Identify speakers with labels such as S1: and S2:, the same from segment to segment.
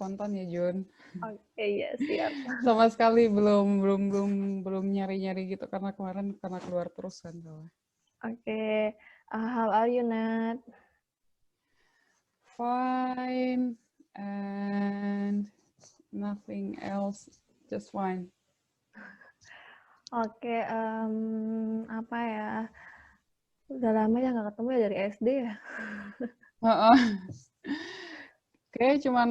S1: spontan ya, Jun.
S2: Oke, ya siap.
S1: Sama sekali belum nyari-nyari gitu karena kemarin karena keluar terus kan soalnya.
S2: Oke, how are you, Nat?
S1: Fine and nothing else, just fine.
S2: Oke, apa ya? Udah lama ya nggak ketemu ya dari SD ya.
S1: Heeh. Kayak cuman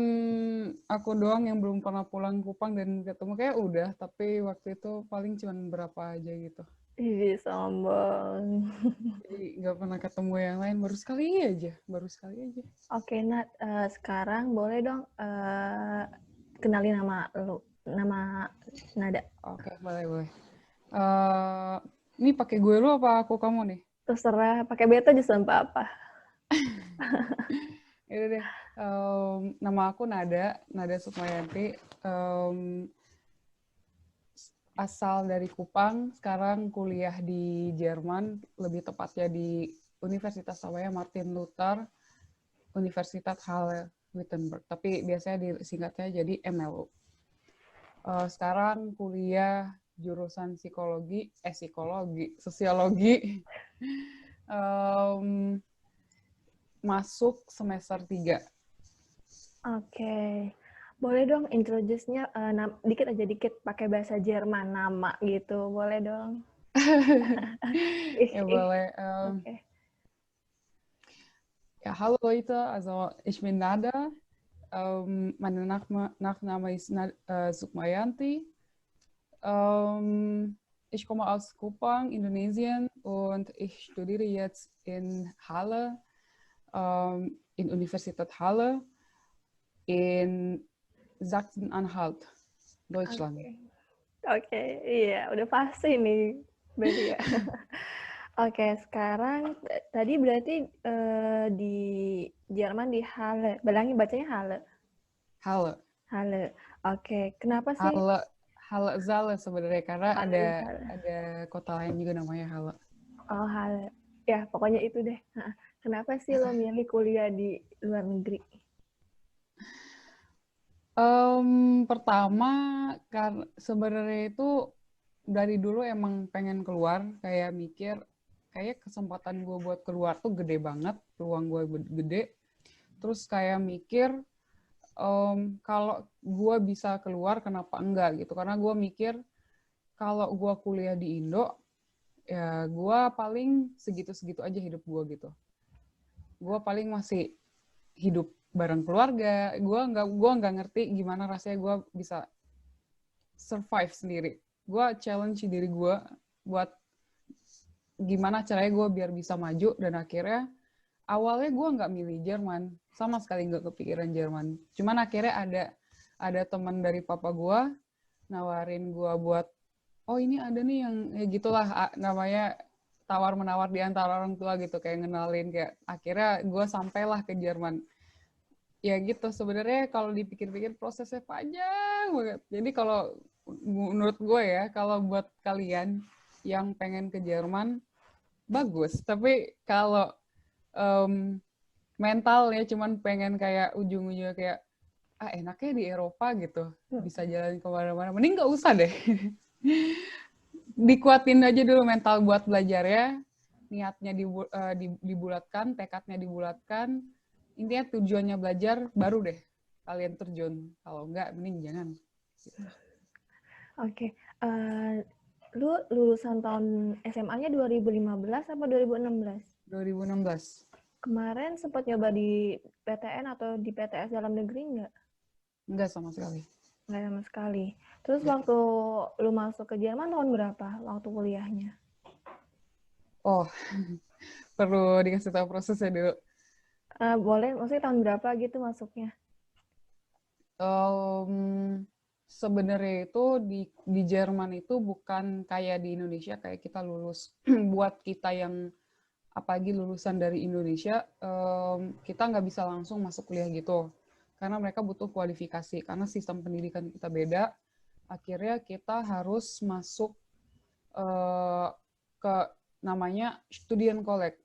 S1: aku doang yang belum pernah pulang Kupang dan ketemu kayak udah, tapi waktu itu paling cuman berapa aja gitu.
S2: Ih, sombong.
S1: Jadi nggak pernah ketemu yang lain, baru sekali aja.
S2: Oke, Nat, sekarang boleh dong kenalin nama lu, nama Nada.
S1: Oke, boleh. Eh, ini pakai gue lu apa aku kamu nih?
S2: Terserah, pakai beta juga apa?
S1: Itu deh. Nama aku Nada Sukmayanti. Asal dari Kupang, sekarang kuliah di Jerman, lebih tepatnya di Universitas Sawaya Martin Luther, Universitas Halle Wittenberg. Tapi biasanya disingkatnya jadi MLU. Sekarang kuliah jurusan sosiologi, masuk semester 3.
S2: Oke. Boleh dong introduce-nya dikit pakai bahasa Jerman nama gitu. Boleh dong.
S1: Ja, boleh.
S2: Oke.
S1: Ja, hallo Leute, also ich bin Nada. Mein Nachname ist Sukmayanti. Ich komme aus Kupang, Indonesien und ich studiere jetzt in Halle, in Universität Halle in Sachsen-Anhalt, Deutschland.
S2: Oke, iya udah pasti nih berarti ya. Oke, sekarang tadi berarti di Jerman di Halle. Bilangin bacanya Halle.
S1: Halle.
S2: Halle. Oke, kenapa sih
S1: Halle Saale sebenarnya karena
S2: Halle Salle?
S1: ada kota lain juga namanya Halle.
S2: Oh, Halle. Ya, pokoknya itu deh. Kenapa sih lo milih kuliah di luar negeri?
S1: Pertama, karena sebenarnya itu dari dulu emang pengen keluar, kayak mikir, kayak kesempatan gue buat keluar tuh gede banget, peluang gue gede. Terus kayak mikir, kalau gue bisa keluar, kenapa enggak gitu. Karena gue mikir, kalau gue kuliah di Indo, ya gue paling segitu-segitu aja hidup gue gitu. Gue paling masih hidup bareng keluarga. Gue nggak ngerti gimana rasanya gue bisa survive sendiri. Gue challenge diri gue buat gimana caranya gue biar bisa maju, dan akhirnya awalnya gue nggak milih Jerman, sama sekali nggak kepikiran Jerman. Cuman akhirnya ada teman dari papa gue nawarin gue buat, oh ini ada nih yang ya gitulah namanya tawar menawar di antara orang tua gitu, kayak ngenalin, kayak akhirnya gue sampailah ke Jerman. Ya gitu, sebenarnya kalau dipikir-pikir prosesnya panjang banget. Jadi kalau menurut gue ya, kalau buat kalian yang pengen ke Jerman, bagus. Tapi kalau um, mental ya cuman pengen kayak ujung-ujungnya kayak, enaknya di Eropa gitu, bisa jalan kemana-mana, mending nggak usah deh. Dikuatin aja dulu mental buat belajarnya, niatnya dibulatkan, tekadnya dibulatkan, intinya tujuannya belajar, baru deh kalian terjun. Kalau enggak, mending jangan. Gitu.
S2: Oke, lu lulusan tahun SMA-nya 2015 apa 2016?
S1: 2016.
S2: Kemarin sempat nyoba di PTN atau di PTS dalam negeri nggak?
S1: Enggak sama sekali.
S2: Nggak sama sekali. Terus
S1: Enggak.
S2: waktu lu masuk ke Jerman tahun berapa waktu kuliahnya?
S1: Oh, perlu dikasih tahu prosesnya dulu.
S2: Boleh, maksudnya tahun berapa gitu masuknya?
S1: Sebenarnya itu di Jerman itu bukan kayak di Indonesia, kayak kita lulus. Buat kita yang apalagi lulusan dari Indonesia, kita nggak bisa langsung masuk kuliah gitu. Karena mereka butuh kualifikasi, karena sistem pendidikan kita beda. Akhirnya kita harus masuk ke namanya Studienkolleg.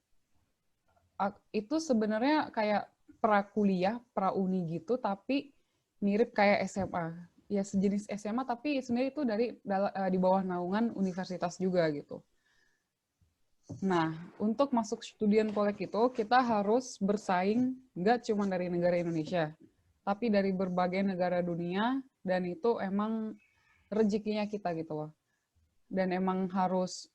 S1: Itu sebenarnya kayak pra kuliah, pra uni gitu, tapi mirip kayak SMA. Ya sejenis SMA tapi sebenarnya itu di bawah naungan universitas juga gitu. Nah, untuk masuk student college itu kita harus bersaing nggak cuma dari negara Indonesia, tapi dari berbagai negara dunia, dan itu emang rezekinya kita gitu loh. Dan emang harus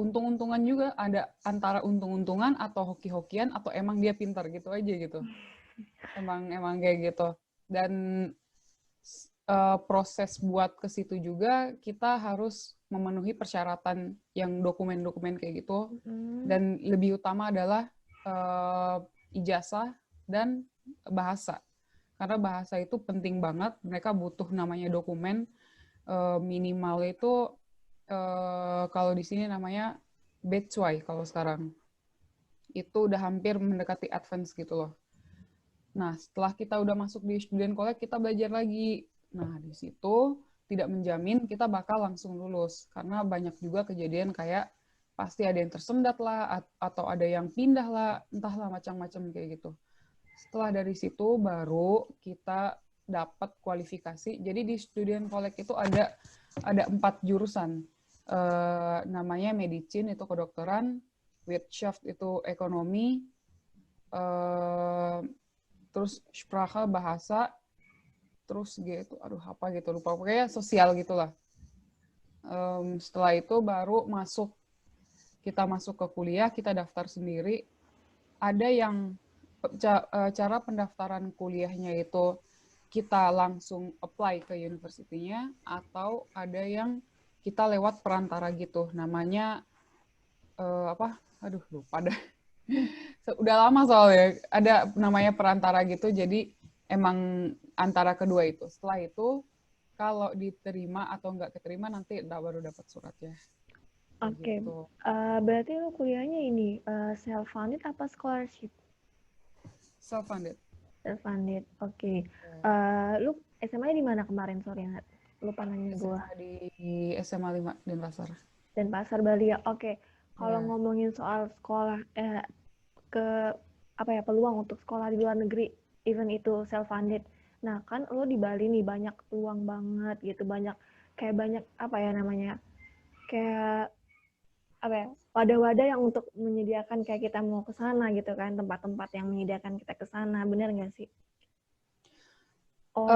S1: untung-untungan juga, ada antara untung-untungan atau hoki-hokian atau emang dia pintar gitu aja gitu. Emang kayak gitu. Dan proses buat ke situ juga kita harus memenuhi persyaratan yang dokumen-dokumen kayak gitu. Dan lebih utama adalah ijazah dan bahasa. Karena bahasa itu penting banget, mereka butuh namanya dokumen minimal itu kalau di sini namanya B2 kalau sekarang. Itu udah hampir mendekati advance gitu loh. Nah, setelah kita udah masuk di student college, kita belajar lagi. Nah, di situ tidak menjamin kita bakal langsung lulus. Karena banyak juga kejadian kayak pasti ada yang tersendat lah, atau ada yang pindah lah, entahlah macam-macam kayak gitu. Setelah dari situ baru kita dapat kualifikasi. Jadi di student college itu ada 4 jurusan. Namanya medicine itu kedokteran, Wirtschaft itu ekonomi, terus Sprache bahasa, terus gitu, aduh apa gitu lupa, pokoknya sosial gitulah. Setelah itu baru kita masuk ke kuliah, kita daftar sendiri. Ada yang cara pendaftaran kuliahnya itu kita langsung apply ke universitinya, atau ada yang kita lewat perantara gitu, namanya apa? Aduh lupa dah. Udah lama soalnya ada namanya perantara gitu, jadi emang antara kedua itu. Setelah itu kalau diterima atau nggak keterima nanti baru dapat suratnya.
S2: Oke,
S1: Gitu.
S2: berarti lu kuliahnya ini self-funded apa scholarship?
S1: Self-funded.
S2: Self-funded, oke. Lu SMA-nya di mana kemarin, sorry, lupa nanya gue.
S1: SMA di SMA 5 Denpasar.
S2: Denpasar, Bali ya, oke. Kalau
S1: Ya.
S2: ngomongin soal sekolah, ke apa ya, peluang untuk sekolah di luar negeri, even itu self-funded. Nah, kan lo di Bali nih banyak peluang banget gitu, banyak apa ya namanya, kayak apa ya, wadah-wadah yang untuk menyediakan kayak kita mau ke sana gitu kan, tempat-tempat yang menyediakan kita ke sana, bener nggak sih?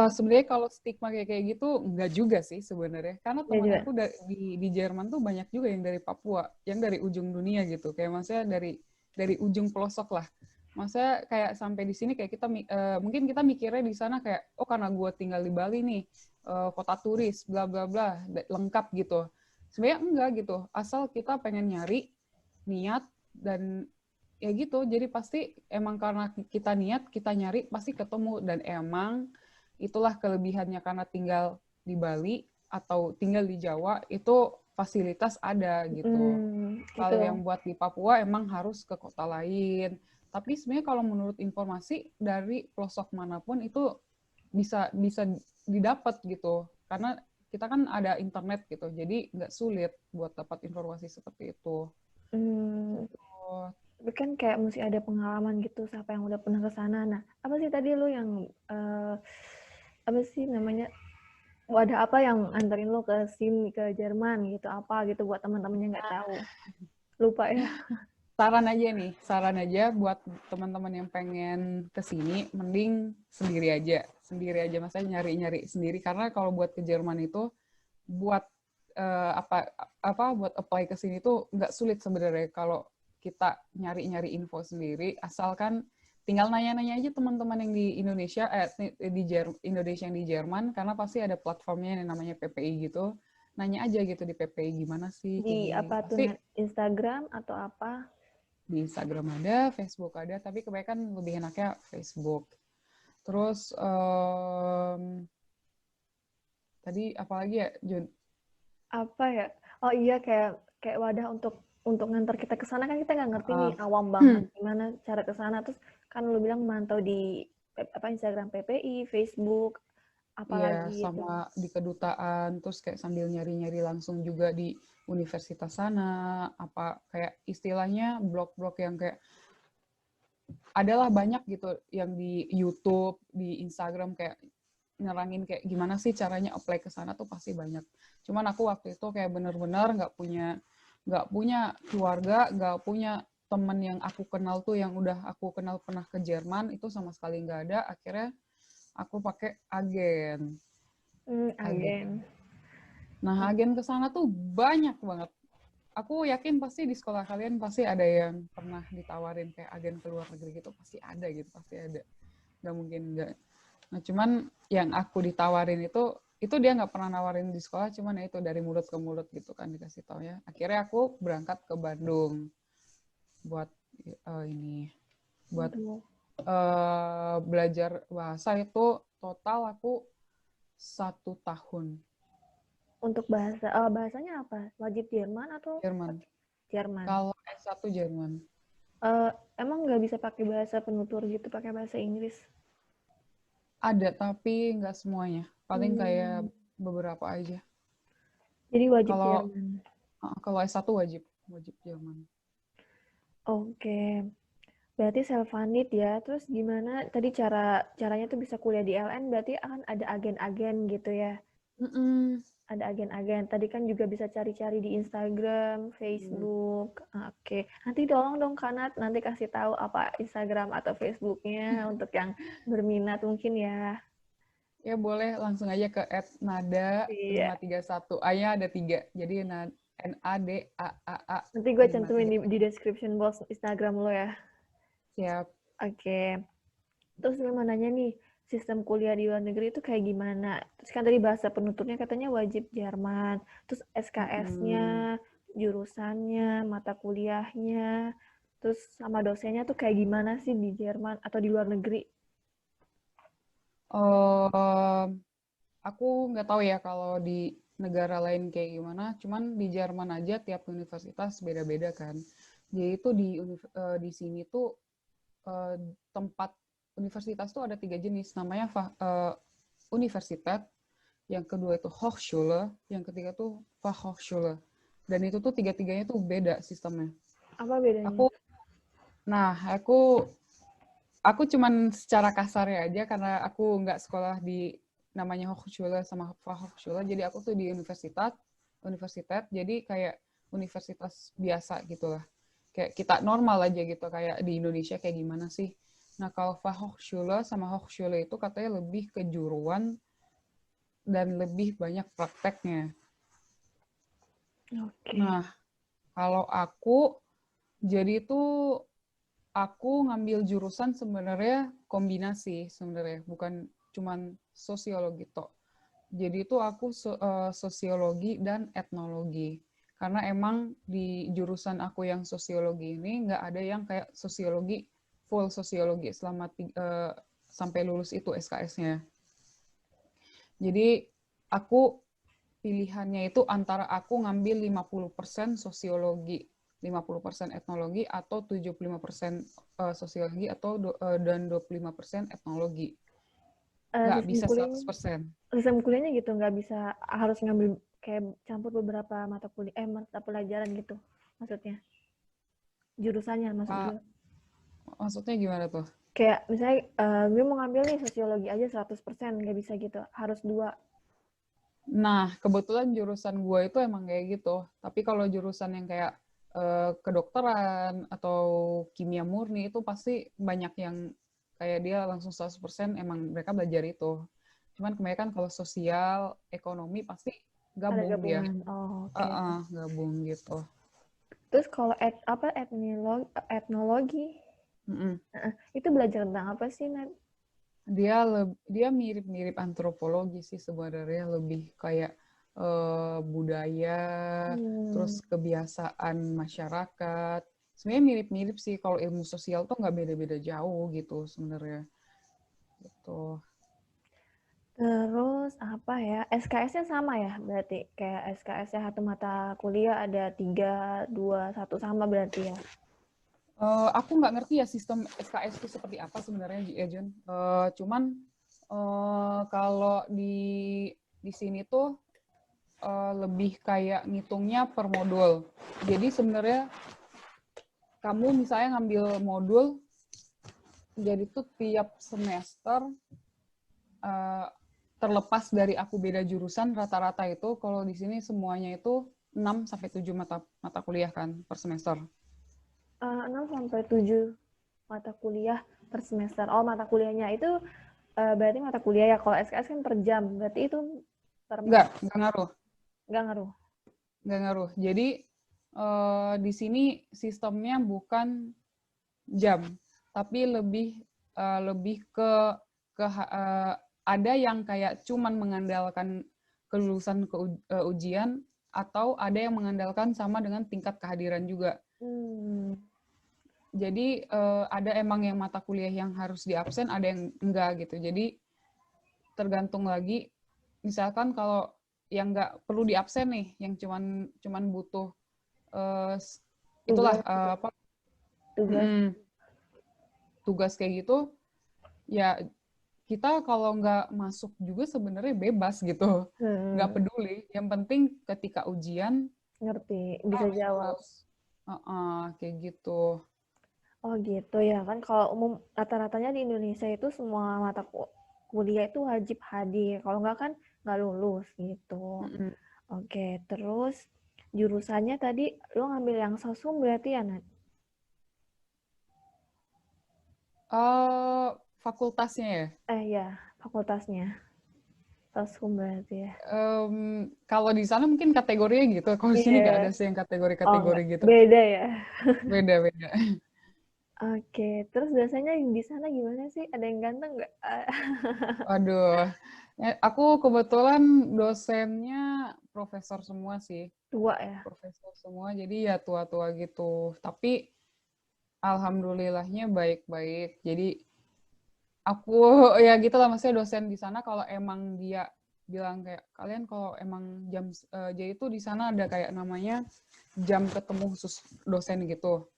S1: Sebenarnya kalau stigma kayak gitu enggak juga sih sebenarnya, karena
S2: Ya
S1: teman
S2: juga.
S1: aku di Jerman tuh banyak juga yang dari Papua, yang dari ujung dunia gitu, kayak maksudnya dari ujung pelosok lah. Maksudnya kayak sampai di sini kayak kita mungkin kita mikirnya di sana kayak oh karena gue tinggal di Bali nih, kota turis bla bla bla lengkap gitu. Sebenarnya enggak gitu, asal kita pengen nyari niat dan ya gitu. Jadi pasti emang karena kita niat, kita nyari pasti ketemu, dan emang itulah kelebihannya karena tinggal di Bali atau tinggal di Jawa itu fasilitas ada gitu.
S2: Gitu.
S1: Kalau yang buat di Papua emang harus ke kota lain. Tapi sebenarnya kalau menurut informasi dari pelosok manapun itu bisa bisa didapat gitu. Karena kita kan ada internet gitu. Jadi nggak sulit buat dapat informasi seperti itu. Gitu.
S2: Tapi kan kayak mesti ada pengalaman gitu, siapa yang udah pernah ke sana. Nah, apa sih tadi lu yang apa sih namanya, wadah apa yang anterin lo ke sini, ke Jerman gitu, apa gitu buat teman-temannya nggak tahu, lupa ya.
S1: Saran aja buat teman-teman yang pengen ke sini, mending sendiri aja. Sendiri aja, maksudnya nyari-nyari sendiri. Karena kalau buat ke Jerman itu, buat buat apply ke sini tuh nggak sulit sebenarnya kalau kita nyari-nyari info sendiri, asalkan tinggal nanya-nanya aja teman-teman yang di Indonesia, Indonesia yang di Jerman, karena pasti ada platformnya yang namanya PPI gitu. Nanya aja gitu di PPI gimana sih kayak
S2: Di
S1: gini.
S2: apa tuh,
S1: Pasti
S2: Instagram atau apa?
S1: di Instagram ada, Facebook ada, tapi kebanyakan lebih enaknya Facebook. Terus tadi apalagi ya, Jun?
S2: Apa ya? Oh iya, kayak kayak wadah untuk ngantar kita ke sana, kan kita nggak ngerti nih,
S1: Uh,
S2: awam banget gimana cara ke sana. Terus kan lu bilang mantau di apa Instagram PPI, Facebook,
S1: Iya,
S2: apalagi gitu.
S1: sama di kedutaan, terus kayak sambil nyari-nyari langsung juga di universitas sana, apa kayak istilahnya blog-blog yang kayak adalah banyak gitu yang di YouTube, di Instagram kayak nerangin kayak gimana sih caranya apply ke sana tuh pasti banyak. Cuman aku waktu itu kayak bener-bener nggak punya keluarga, nggak punya temen yang aku kenal tuh yang udah aku kenal pernah ke Jerman, itu sama sekali nggak ada. Akhirnya aku pakai agen.
S2: Agen.
S1: Nah, agen ke sana tuh banyak banget. Aku yakin pasti di sekolah kalian pasti ada yang pernah ditawarin kayak agen ke luar negeri gitu, pasti ada gitu, pasti ada. Nggak mungkin nggak. Nah, cuman yang aku ditawarin itu dia nggak pernah nawarin di sekolah, cuman ya itu dari mulut ke mulut gitu kan dikasih tau ya. Akhirnya aku berangkat ke Bandung buat buat
S2: Aduh.
S1: belajar bahasa itu total aku 1 tahun.
S2: Untuk bahasanya apa? Wajib Jerman atau
S1: Jerman.
S2: Jerman?
S1: Kalau S1 Jerman.
S2: Emang nggak bisa pakai bahasa penutur gitu, pakai bahasa Inggris?
S1: Ada, tapi nggak semuanya. Paling kayak
S2: Hmm.
S1: beberapa aja.
S2: Jadi wajib
S1: Kalau
S2: Jerman.
S1: kalau S1 wajib Jerman.
S2: Oke. Berarti self-funded ya. Terus gimana tadi caranya tuh bisa kuliah di LN, berarti akan ada agen-agen gitu ya?
S1: Mm-mm.
S2: Ada agen-agen. Tadi kan juga bisa cari-cari di Instagram, Facebook. Oke. Nanti tolong dong Kanat, nanti kasih tahu apa Instagram atau Facebooknya untuk yang berminat mungkin ya.
S1: Ya boleh langsung aja ke
S2: Iya.
S1: @nada531. A-nya ada 3. Jadi NADAAA
S2: Nanti gue cantumin
S1: 531.
S2: di description box Instagram lo ya.
S1: Siap.
S2: Oke. Terus gue mau nanya nih, sistem kuliah di luar negeri itu kayak gimana? Terus kan tadi bahasa penuturnya katanya wajib Jerman. Terus SKS-nya,
S1: Mm-mm.
S2: jurusannya, mata kuliahnya, terus sama dosennya tuh kayak gimana sih di Jerman atau di luar negeri?
S1: Aku nggak tahu ya kalau di negara lain kayak gimana. Cuman di Jerman aja tiap universitas beda-beda kan. Jadi itu di sini tuh tempat universitas tuh ada 3 jenis. Namanya Universität, yang kedua itu Hochschule, yang ketiga tuh Fachhochschule. Dan itu tuh tiga-tiganya tuh beda sistemnya.
S2: Apa bedanya?
S1: Aku, nah aku cuman secara kasarnya aja karena aku nggak sekolah di namanya Hochschule sama Fachhochschule, jadi aku tuh di universitas, jadi kayak universitas biasa gitu lah. Kayak kita normal aja gitu, kayak di Indonesia kayak gimana sih. Nah, kalau Fachhochschule sama Hochschule itu katanya lebih kejuruan dan lebih banyak prakteknya.
S2: Oke.
S1: Nah, kalau jadi itu aku ngambil jurusan sebenarnya kombinasi sebenarnya, bukan cuman sosiologi toh. Jadi itu aku sosiologi dan etnologi. Karena emang di jurusan aku yang sosiologi ini nggak ada yang kayak sosiologi, full sosiologi selama sampai lulus itu SKS-nya. Jadi aku pilihannya itu antara aku ngambil 50% sosiologi, 50% etnologi, atau 75% sosiologi, dan 25% etnologi. Nggak
S2: Sistem
S1: bisa
S2: kuliahnya,
S1: 100%.
S2: sistem kuliahnya gitu nggak bisa harus ngambil kayak campur beberapa mata pelajaran gitu maksudnya. Jurusannya maksud
S1: Ah,
S2: gue.
S1: maksudnya gimana tuh?
S2: Kayak misalnya gue mau ngambil nih sosiologi aja 100%, nggak bisa gitu. Harus dua.
S1: Nah, kebetulan jurusan gue itu emang kayak gitu. Tapi kalau jurusan yang kayak kedokteran atau kimia murni itu pasti banyak yang kayak dia langsung 100% emang mereka belajar itu. Cuman kebanyakan kalau sosial, ekonomi pasti
S2: Ada
S1: gabung dia.
S2: gabungan. Oh, oke.
S1: Gabung gitu.
S2: Terus kalau etnologi,
S1: Mm-mm.
S2: itu belajar tentang apa sih, Nat?
S1: Dia mirip-mirip antropologi sih sebenarnya, lebih kayak budaya, terus
S2: Hmm.
S1: kebiasaan masyarakat. Sebenarnya mirip-mirip sih, kalau ilmu sosial tuh nggak beda-beda jauh gitu sebenarnya. Gitu.
S2: Terus apa ya? SKS-nya sama ya berarti? Kayak SKS-nya satu mata kuliah ada 3, 2, 1 sama berarti ya?
S1: Aku nggak ngerti ya sistem SKS itu seperti apa sebenarnya, ya Jun. Cuman kalau di sini tuh lebih kayak ngitungnya per modul. Jadi sebenarnya kamu misalnya ngambil modul, jadi tuh tiap semester terlepas dari aku beda jurusan, rata-rata itu kalau di sini semuanya itu 6 sampai 7 mata kuliah kan per semester.
S2: 6 sampai 7 mata kuliah per semester. Oh, mata kuliahnya itu berarti mata kuliah ya. Kalau SKS kan per jam. Berarti itu per mata.
S1: Enggak ngaruh.
S2: Enggak ngaruh.
S1: Enggak ngaruh. Jadi di sini sistemnya bukan jam, tapi lebih ke ada yang kayak cuman mengandalkan kelulusan ujian, atau ada yang mengandalkan sama dengan tingkat kehadiran juga. Jadi ada emang yang mata kuliah yang harus diabsen, ada yang enggak gitu. Jadi tergantung lagi, misalkan kalau yang enggak perlu diabsen nih, yang cuman butuh itulah apa tugas kayak gitu, ya kita kalau nggak masuk juga sebenarnya bebas gitu, nggak peduli. Yang penting ketika ujian
S2: ngerti, bisa jawab.
S1: Kayak gitu.
S2: Oh gitu ya kan, kalau umum rata-ratanya di Indonesia itu semua mata kuliah itu wajib hadir, kalau nggak kan nggak lulus gitu. Oke, terus jurusannya tadi lo ngambil yang sosum berarti ya, Nat?
S1: Fakultasnya ya?
S2: Ya, fakultasnya. Sosum berarti ya.
S1: Kalau di sana mungkin kategorinya gitu, kalau di sini nggak ada sih yang
S2: Oh,
S1: kategori-kategori gitu.
S2: beda ya.
S1: Beda-beda.
S2: Oke, terus biasanya di sana gimana sih? Ada yang ganteng nggak?
S1: Waduh, aku kebetulan dosennya profesor semua sih.
S2: Tua ya?
S1: Profesor semua, jadi ya tua-tua gitu. Tapi alhamdulillahnya baik-baik. Jadi aku ya gitu lah, maksudnya dosen di sana kalau emang dia bilang kayak kalian kalau emang jadi itu di sana ada kayak namanya jam ketemu khusus dosen gitu.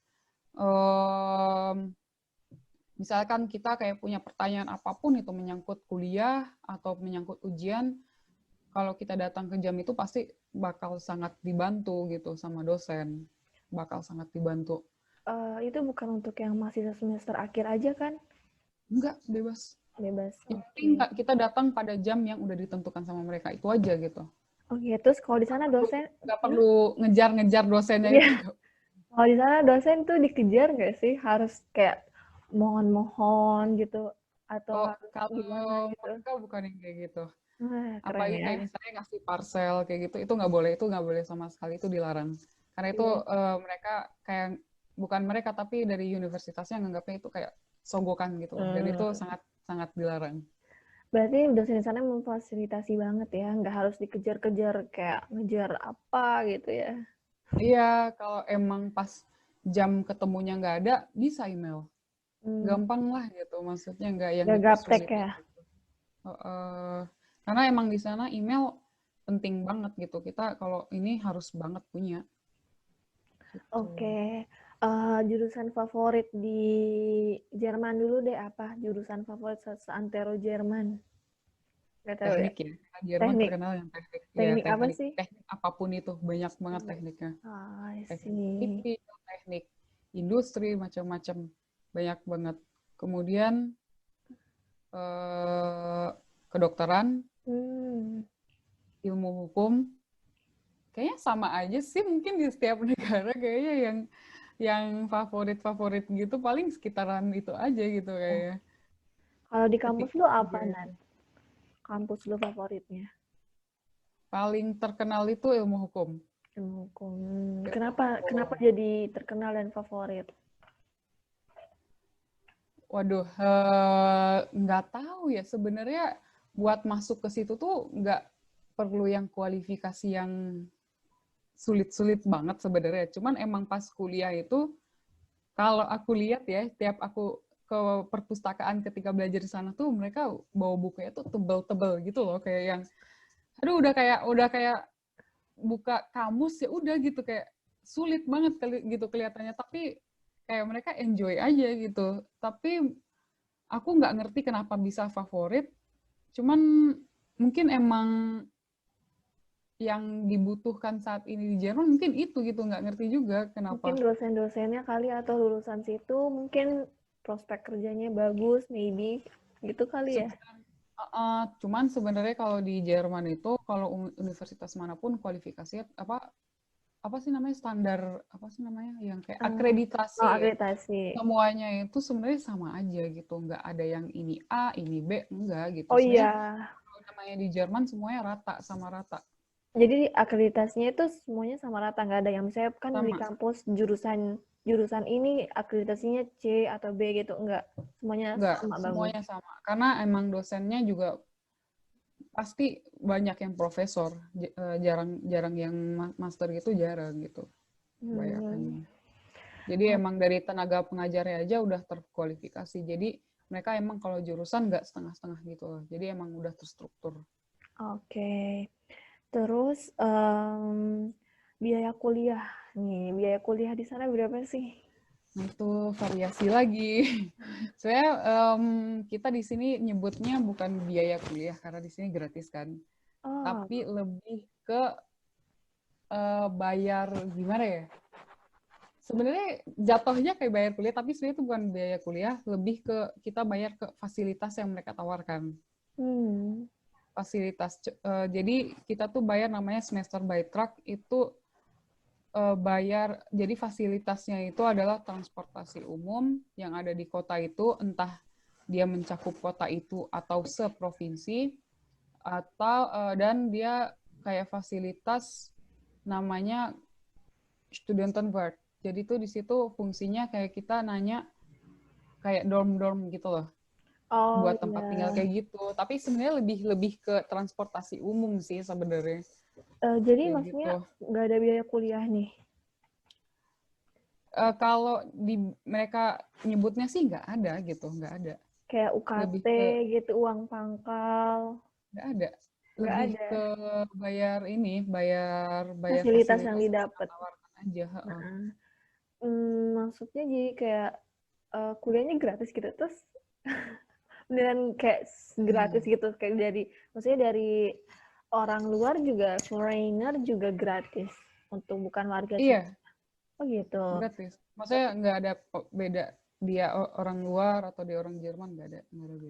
S1: Misalkan kita kayak punya pertanyaan apapun itu menyangkut kuliah atau menyangkut ujian, kalau kita datang ke jam itu pasti bakal sangat dibantu gitu sama dosen. Bakal sangat dibantu.
S2: Itu bukan untuk yang masih semester akhir aja kan?
S1: Enggak, bebas.
S2: Bebas.
S1: Yang penting kita datang pada jam yang udah ditentukan sama mereka, itu aja gitu.
S2: Oke, terus kalau di sana dosen
S1: nggak perlu ngejar-ngejar dosennya
S2: Iya.
S1: itu.
S2: Kalau di sana dosen tuh dikejar nggak sih? Harus kayak mohon-mohon gitu atau harus gimana
S1: Kalau
S2: gitu?
S1: mereka bukan yang kayak gitu.
S2: Keren
S1: Apalagi
S2: ya.
S1: kayak misalnya ngasih parcel kayak gitu, itu nggak boleh sama sekali, itu dilarang. Karena itu
S2: Iya.
S1: mereka kayak bukan mereka tapi dari universitasnya nganggapnya itu kayak sogokan gitu loh. Dan itu sangat sangat dilarang.
S2: Berarti dosen di sana memfasilitasi banget ya, nggak harus dikejar-kejar kayak ngejar apa gitu ya.
S1: Iya, kalau emang pas jam ketemunya nggak ada, bisa email. Gampang lah gitu, maksudnya nggak yang
S2: Nggak gaptek
S1: dipersulit.
S2: ya.
S1: Gitu. Karena emang di sana email penting banget gitu. Kita kalau ini harus banget punya. Gitu.
S2: Oke. Jurusan favorit di Jerman dulu deh apa? Jurusan favorit seantero Jerman? Gak tahu ya.
S1: Teknik ya. Jerman
S2: Teknik.
S1: terkenal yang teknik. Ya,
S2: Teknik apa sih?
S1: teknik apapun itu banyak banget tekniknya.
S2: I
S1: Teknik
S2: see.
S1: sipil, teknik industri, macam-macam banyak banget. Kemudian kedokteran, ilmu hukum, kayaknya sama aja sih mungkin di setiap negara kayaknya yang favorit gitu paling sekitaran itu aja gitu kayaknya.
S2: Kalau di kampus lu apa,
S1: Gitu.
S2: Nat? Kampus lu favoritnya?
S1: Paling terkenal itu ilmu hukum.
S2: Ilmu hukum.
S1: Ilmu
S2: Kenapa
S1: hukum.
S2: jadi terkenal dan favorit?
S1: Waduh, nggak tahu ya. Sebenarnya buat masuk ke situ tuh nggak perlu yang kualifikasi yang sulit-sulit banget sebenarnya. Cuman emang pas kuliah itu, kalau aku lihat ya, tiap aku ke perpustakaan ketika belajar di sana tuh mereka bawa bukunya tuh tebel-tebel gitu loh, kayak yang, aduh udah kayak buka kamus ya udah gitu, kayak sulit banget gitu kelihatannya, tapi kayak mereka enjoy aja gitu. Tapi aku nggak ngerti kenapa bisa favorit, cuman mungkin emang yang dibutuhkan saat ini di Jerman mungkin itu gitu, nggak ngerti juga
S2: Mungkin
S1: kenapa.
S2: dosen-dosennya kali atau lulusan situ mungkin prospek kerjanya bagus, maybe gitu kali ya.
S1: Cuman sebenarnya kalau di Jerman itu, kalau universitas manapun kualifikasinya apa sih namanya, standar apa sih namanya, yang kayak
S2: Oh,
S1: akreditasi,
S2: akreditasi.
S1: semuanya itu sebenarnya sama aja gitu, nggak ada yang ini A, ini B, enggak gitu.
S2: Oh
S1: Sebenarnya
S2: iya,
S1: kalau namanya di Jerman semuanya rata, sama rata,
S2: jadi akreditasinya itu semuanya sama rata, nggak ada yang misalnya kan di
S1: sama.
S2: kampus jurusan jurusan ini akreditasinya C atau B gitu, enggak. Semuanya
S1: Enggak,
S2: sama bagus.
S1: semuanya sama. Karena emang dosennya juga pasti banyak yang profesor, jarang yang master gitu, jarang gitu
S2: Hmm.
S1: kebanyakannya. Jadi emang dari tenaga pengajarnya aja udah terkualifikasi. Jadi mereka emang kalau jurusan nggak setengah-setengah gitu loh. Jadi emang udah terstruktur.
S2: Oke. Terus biaya kuliah nih, biaya kuliah di sana berapa sih?
S1: Nah itu variasi lagi. Saya kita di sini nyebutnya bukan biaya kuliah karena di sini gratis kan,
S2: Oh,
S1: tapi lebih ke bayar gimana ya? Sebenarnya jatuhnya kayak bayar kuliah, tapi sebenarnya itu bukan biaya kuliah, lebih ke kita bayar ke fasilitas yang mereka tawarkan.
S2: hmm.
S1: Fasilitas. Jadi kita tuh bayar namanya semester by track, itu bayar, jadi fasilitasnya itu adalah transportasi umum yang ada di kota itu, entah dia mencakup kota itu atau seprovinsi, atau dan dia kayak fasilitas namanya Studentenwerk. Jadi tuh di situ fungsinya kayak kita nanya kayak dorm-dorm gitu loh,
S2: Oh
S1: buat tempat tinggal
S2: iya.
S1: kayak gitu. Tapi sebenarnya lebih lebih ke transportasi umum sih sebenarnya,
S2: Jadi
S1: kayak
S2: maksudnya
S1: gitu.
S2: nggak ada biaya kuliah nih?
S1: Kalau di mereka nyebutnya sih nggak ada gitu, nggak ada.
S2: Kayak
S1: Lebih
S2: UKT
S1: ke
S2: gitu, uang pangkal,
S1: nggak ada.
S2: nggak
S1: Lebih
S2: ada.
S1: ke bayar ini, bayar bayar
S2: Fasilitas yang
S1: fasilitas yang mereka
S2: didapat.
S1: tawarkan aja. Heeh.
S2: Heeh. Maksudnya jadi kayak kuliahnya gratis gitu, terus beneran kayak gratis gitu, kayak dari maksudnya dari orang luar juga, foreigner juga gratis untuk bukan warga sih.
S1: Iya,
S2: Oh gitu.
S1: gratis. Maksudnya nggak ada beda dia orang luar atau dia orang Jerman, nggak ada beda.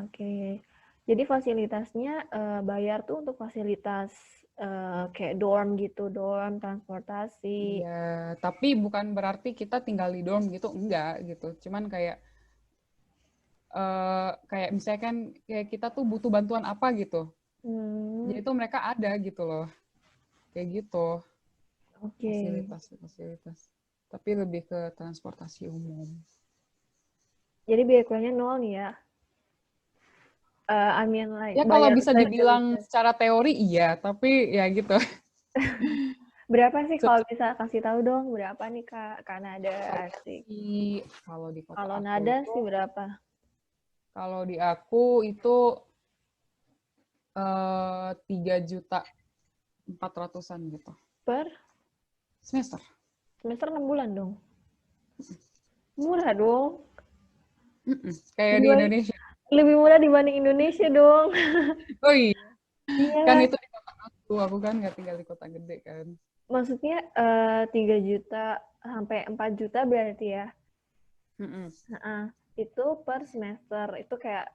S2: Oke. Jadi fasilitasnya bayar tuh untuk fasilitas kayak dorm gitu, dorm, transportasi.
S1: Iya, tapi bukan berarti kita tinggal di dorm gitu, enggak gitu. Cuman kayak misalnya kan kayak kita tuh butuh bantuan apa gitu.
S2: Hmm,
S1: Jadi tuh mereka ada gitu loh. Kayak gitu,
S2: oke.
S1: fasilitas-fasilitas. Tapi lebih ke transportasi umum.
S2: Jadi biaya kuliahnya nol nih ya. I mean like
S1: Ya kalau
S2: bayar
S1: bisa dibilang
S2: service.
S1: secara teori iya, tapi ya gitu.
S2: Berapa sih kalau
S1: Seperti
S2: bisa kasih tahu dong berapa nih Kak? Kanada asik.
S1: kalau di kota
S2: Kalau
S1: aku
S2: nada
S1: itu,
S2: sih berapa?
S1: kalau di aku itu 3.400.000-an gitu
S2: Per
S1: semester.
S2: semester 6 bulan dong. Murah dong.
S1: Mm-mm. Kayak di
S2: Dibanding,
S1: Indonesia.
S2: lebih murah dibanding Indonesia dong.
S1: Oh iya,
S2: Iya
S1: kan
S2: kan?
S1: itu di kota aku kan nggak tinggal di kota gede kan.
S2: Maksudnya 3 juta sampai 4 juta berarti ya.
S1: Mm-mm.
S2: Nah, itu per semester. Itu kayak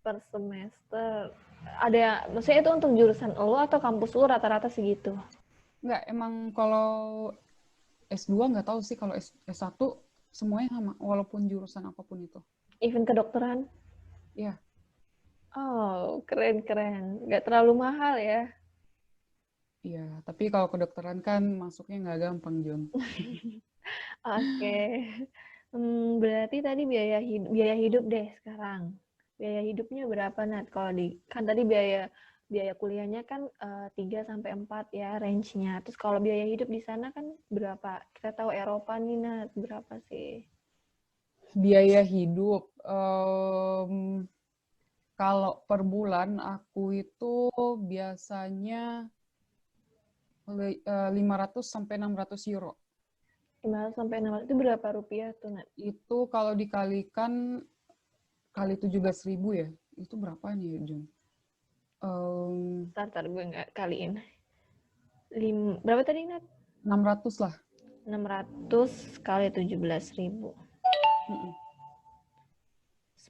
S2: per semester. Ada, maksudnya itu untuk jurusan lo atau kampus lo rata-rata segitu?
S1: Nggak, emang kalau S2 nggak tahu sih, kalau S1 semuanya sama, walaupun jurusan apapun itu.
S2: Even kedokteran?
S1: Iya,
S2: Oh, keren-keren. Nggak terlalu mahal ya.
S1: iya. Tapi kalau kedokteran kan masuknya nggak gampang, Jun.
S2: Oke. Berarti tadi biaya hidup deh sekarang. Biaya hidupnya berapa Nat? Kalau di kan tadi biaya biaya kuliahnya kan 3 sampai 4 ya range-nya. Terus kalau biaya hidup di sana kan berapa? Kita tahu Eropa nih Nat, berapa sih?
S1: Biaya hidup, kalau per bulan aku itu biasanya 500 sampai 600 euro.
S2: 500 sampai 600 itu berapa rupiah tuh Nat?
S1: Itu kalau dikalikan kali 17.000 ya, itu berapa nih, Jun?
S2: Ntar gue nggak kaliin. Berapa tadi Nat?
S1: 600 lah.
S2: 600 kali 17.000.
S1: Mm-mm.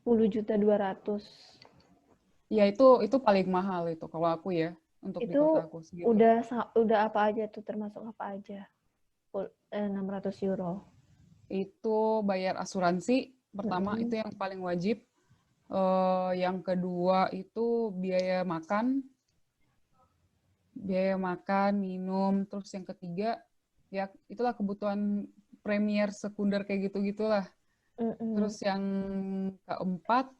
S2: 10.200.000.
S1: Ya itu paling mahal itu kalau aku ya, untuk di
S2: Itu
S1: kota aku segitu.
S2: udah apa aja tuh, termasuk apa aja? 600 euro.
S1: Itu bayar asuransi pertama,
S2: Mm-mm.
S1: itu yang paling wajib. Yang kedua itu biaya makan, minum. Terus yang ketiga, ya itulah kebutuhan premier sekunder kayak gitu-gitulah.
S2: Mm-mm.
S1: Terus yang keempat,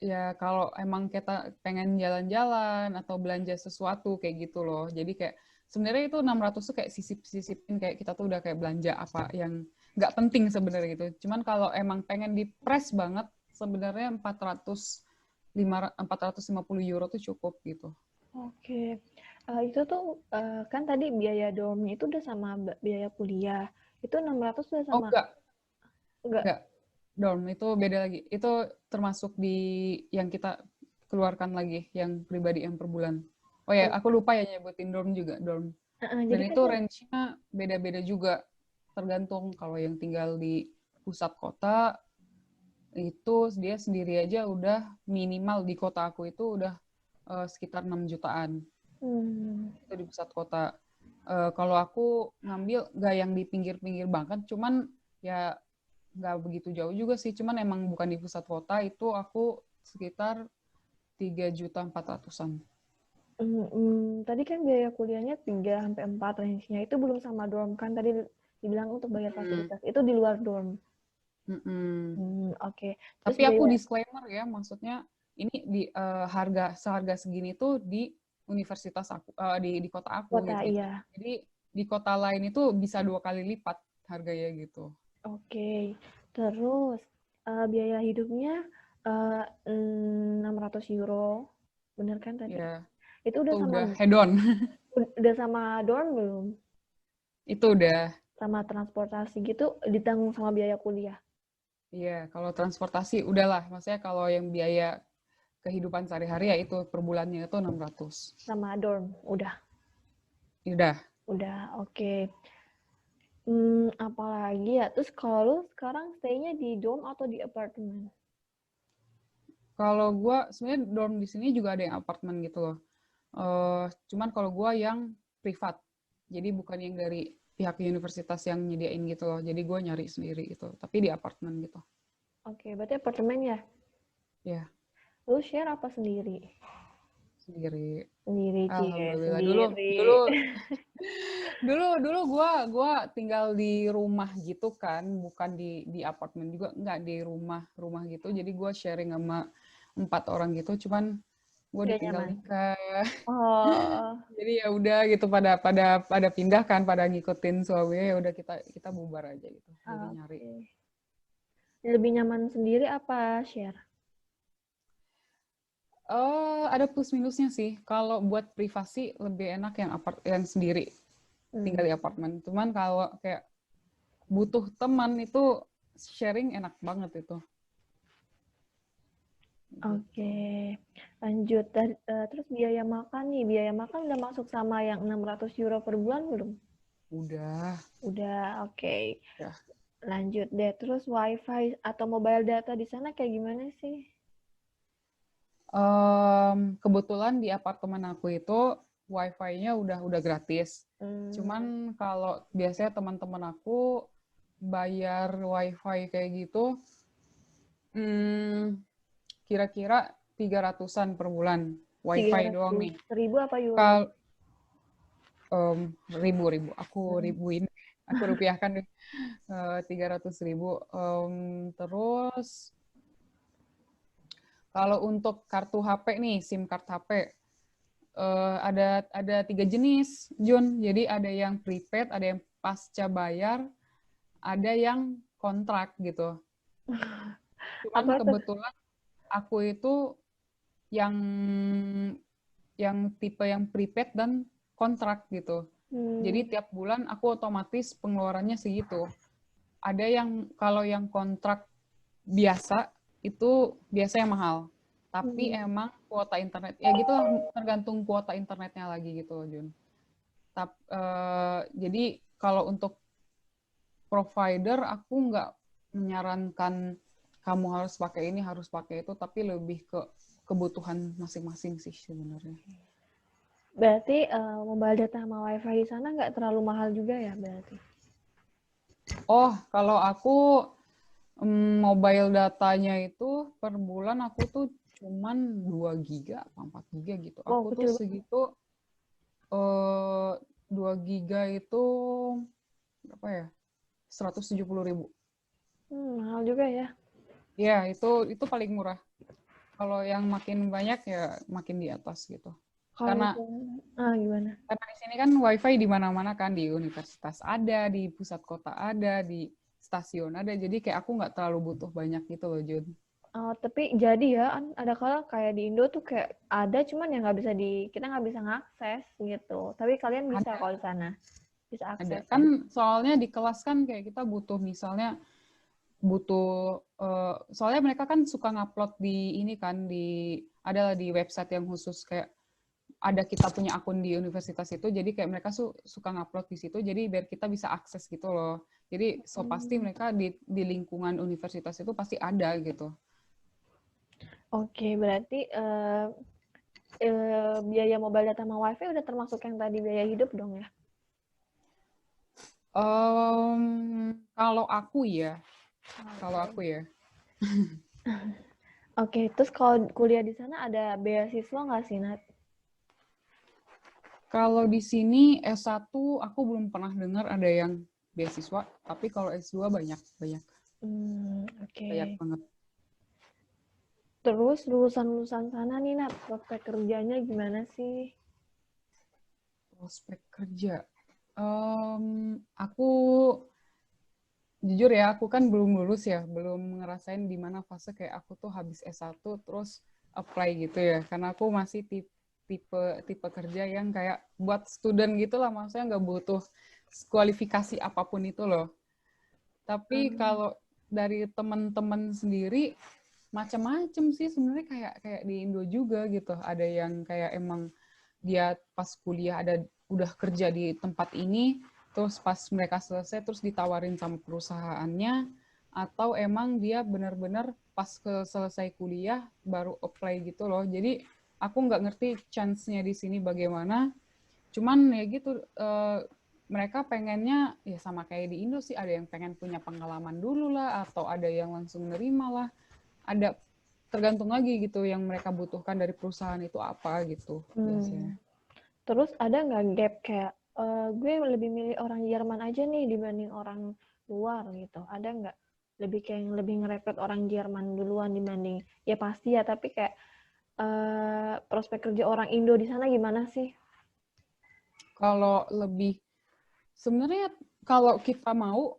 S1: ya kalau emang kita pengen jalan-jalan atau belanja sesuatu kayak gitu loh. Jadi kayak sebenarnya itu 600 tuh kayak sisip-sisipin, kayak kita tuh udah kayak belanja apa yang nggak penting sebenarnya gitu. Cuman kalau emang pengen di-press banget, sebenarnya 450 euro tuh cukup gitu.
S2: Oke. Itu tuh kan tadi biaya dormnya itu udah sama biaya kuliah. Itu 600 udah
S1: Oh
S2: sama enggak?
S1: enggak. Dorm itu beda lagi. Itu termasuk di yang kita keluarkan lagi, yang pribadi yang per bulan. Oh ya,
S2: Oh,
S1: aku lupa ya nyebutin dorm juga, dorm. Dan
S2: jadi kan
S1: itu range-nya beda-beda juga. Tergantung kalau yang tinggal di pusat kota, itu dia sendiri aja udah minimal di kota aku itu udah sekitar 6 jutaan.
S2: hmm,
S1: Itu di pusat kota. Kalau aku ngambil nggak yang di pinggir-pinggir banget, cuman ya nggak begitu jauh juga sih. Cuman emang bukan di pusat kota, itu aku sekitar 3.400.000-an.
S2: tadi kan biaya kuliahnya 3 sampai 4 range-nya. Itu belum sama dorm kan tadi dibilang untuk bayar
S1: Hmm.
S2: fasilitas. Itu di luar dorm.
S1: Mm-mm.
S2: Oke. Terus
S1: Tapi aku
S2: biaya
S1: disclaimer ya, maksudnya ini di seharga segini tuh di universitas aku, di kota aku
S2: kota,
S1: gitu.
S2: iya.
S1: Jadi di kota lain itu bisa 2 kali lipat harganya gitu.
S2: Oke. Terus biaya hidupnya 600 euro. Bener kan tadi?
S1: Ya,
S2: Itu
S1: itu udah head on.
S2: udah sama dorm belum?
S1: Itu udah.
S2: Sama transportasi gitu ditanggung sama biaya kuliah.
S1: Iya, kalau transportasi udahlah. Maksudnya kalau yang biaya kehidupan sehari-hari ya itu per bulannya itu 600.
S2: Sama dorm, udah.
S1: Udah.
S2: Udah, oke. Apalagi ya? Terus kalau lu sekarang stay-nya di dorm atau di apartemen?
S1: Kalau gue sebenarnya dorm di sini juga ada yang apartemen gitu loh. Cuman kalau gue yang privat. Jadi bukan yang dari pihak universitas yang nyediain gitu loh. Jadi gue nyari sendiri gitu. Tapi di apartemen gitu.
S2: Oke, berarti apartemen ya?
S1: Ya,
S2: Lu share apa sendiri?
S1: sendiri.
S2: Sendiri, cie,
S1: Alhamdulillah. Dulu dulu
S2: sendiri.
S1: dulu gua tinggal di rumah gitu kan, bukan di apartemen juga, nggak di rumah gitu. Jadi gua sharing sama 4 orang gitu. Cuman gue
S2: Gak
S1: ditinggal
S2: nyaman.
S1: nikah.
S2: Oh,
S1: Jadi ya udah gitu, pada pindah kan, pada ngikutin suami, ya udah kita kita bubar aja gitu. Jadi nyari.
S2: oke. Lebih nyaman sendiri apa share?
S1: Ada plus minusnya sih. Kalau buat privasi lebih enak yang sendiri
S2: Hmm,
S1: tinggal di apartemen. Cuman kalau kayak butuh teman itu sharing enak banget itu.
S2: oke.
S1: Gitu.
S2: Lanjut. Terus biaya makan nih. Biaya makan udah masuk sama yang 600 euro per bulan belum?
S1: Udah,
S2: Udah, oke.
S1: ya.
S2: Lanjut deh. Terus wifi atau mobile data di sana kayak gimana sih?
S1: Kebetulan di apartemen aku itu wifi-nya udah gratis.
S2: Hmm,
S1: Cuman kalau biasanya teman-teman aku bayar wifi kayak gitu, hmm, kira-kira 300-an per bulan.
S2: tiga
S1: Wifi doang
S2: ratus
S1: nih.
S2: ribu apa euro?
S1: Kalau ribu, aku
S2: Hmm.
S1: ribuin, aku rupiahkan deh. 300.000. Terus kalau untuk kartu HP nih, SIM card HP, ada 3 jenis, Jun. Jadi ada yang prepaid, ada yang pasca bayar, ada yang kontrak gitu. Cuman
S2: Apa tuh?
S1: kebetulan aku itu yang tipe yang prepaid dan kontrak gitu.
S2: Hmm,
S1: Jadi tiap bulan aku otomatis pengeluarannya segitu. Ada yang kalau yang kontrak biasa itu biasanya mahal. Tapi
S2: hmm,
S1: emang kuota internet ya gitu lah, tergantung kuota internetnya lagi gitu, Jun. Jadi kalau untuk provider aku nggak menyarankan kamu harus pakai ini, harus pakai itu, tapi lebih ke kebutuhan masing-masing sih sebenarnya.
S2: Berarti mobile data sama wifi di sana nggak terlalu mahal juga ya berarti?
S1: Oh, kalau aku mobile datanya itu per bulan aku tuh cuman 2 giga apa 4 giga gitu.
S2: Wow,
S1: Aku tuh
S2: kecil banget.
S1: segitu 2 giga itu berapa ya? 170.000.
S2: Mahal juga ya.
S1: Ya, itu paling murah. Kalau yang makin banyak ya makin di atas gitu.
S2: Kalau
S1: Karena
S2: misalnya, gimana?
S1: karena di sini kan wifi di mana-mana kan, di universitas ada, di pusat kota ada, di stasiun ada. Jadi kayak aku nggak terlalu butuh banyak gitu loh, Jun.
S2: Tapi jadi ya, ada kala kayak di Indo tuh kayak ada, cuman ya nggak bisa kita nggak bisa ngakses gitu. Tapi kalian bisa
S1: Ada,
S2: kalau di sana, bisa
S1: ada.
S2: akses ya.
S1: Kan soalnya di kelas kan kayak kita butuh misalnya soalnya mereka kan suka ngupload di ini kan adalah di website yang khusus kayak ada kita punya akun di universitas itu, jadi kayak mereka suka ngupload di situ, jadi biar kita bisa akses gitu loh. Jadi pasti mereka di lingkungan universitas itu pasti ada gitu.
S2: Oke, berarti biaya mobile data sama wifi udah termasuk yang tadi biaya hidup dong ya?
S1: Kalau aku ya, kalau aku ya,
S2: Oke, terus kalau kuliah di sana ada beasiswa nggak sih, Nat?
S1: kalau di sini S1 aku belum pernah dengar ada yang beasiswa, tapi kalau S2 banyak, banyak,
S2: Oke.
S1: banyak banget.
S2: Terus lulusan-lulusan sana nih, Nat, prospek kerjanya gimana sih?
S1: Prospek kerja. Aku jujur ya, aku kan belum lulus ya, belum ngerasain di mana fase kayak aku tuh habis S1 terus apply gitu ya. Karena aku masih tipe kerja yang kayak buat student gitu lah, maksudnya nggak butuh kualifikasi apapun itu loh. Tapi kalau dari teman-teman sendiri macam-macam sih sebenarnya, kayak di Indo juga gitu. Ada yang kayak emang dia pas kuliah udah kerja di tempat ini, terus pas mereka selesai terus ditawarin sama perusahaannya, atau emang dia benar-benar pas selesai kuliah baru apply gitu loh. Jadi aku nggak ngerti chance-nya di sini bagaimana. Cuman ya gitu, mereka pengennya ya sama kayak di Indo sih, ada yang pengen punya pengalaman dulu lah, atau ada yang langsung nerima lah. Ada tergantung lagi gitu yang mereka butuhkan dari perusahaan itu apa gitu biasanya.
S2: Terus ada nggak gap kayak gue lebih milih orang Jerman aja nih dibanding orang luar gitu? Ada nggak lebih kayak yang lebih ngerekrut orang Jerman duluan dibanding ya pasti ya tapi kayak prospek kerja orang Indo di sana gimana sih?
S1: Kalau lebih sebenarnya kalau kita mau,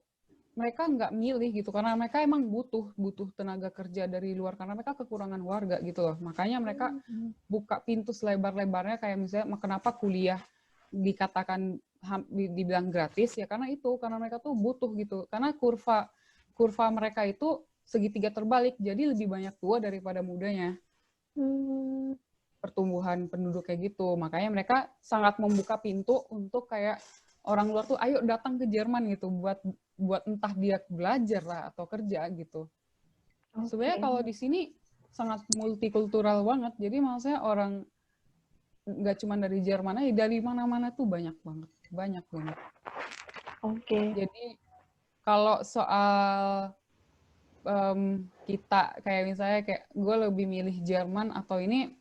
S1: mereka nggak milih gitu karena mereka emang butuh tenaga kerja dari luar karena mereka kekurangan warga gitu loh. Makanya mereka buka pintu selebar-lebarnya, kayak misalnya kenapa kuliah dikatakan dibilang gratis ya karena itu, karena mereka tuh butuh gitu. Karena kurva mereka itu segitiga terbalik, jadi lebih banyak tua daripada mudanya. Pertumbuhan penduduk kayak gitu. Makanya mereka sangat membuka pintu untuk kayak orang luar tuh ayo datang ke Jerman gitu buat entah dia belajar lah atau kerja gitu. Sebenarnya kalau di sini sangat multikultural banget. Jadi maksudnya orang nggak cuma dari Jerman aja, dari mana-mana tuh banyak banget, banyak banget. Jadi kalau soal kita kayak misalnya kayak gue lebih milih Jerman atau ini,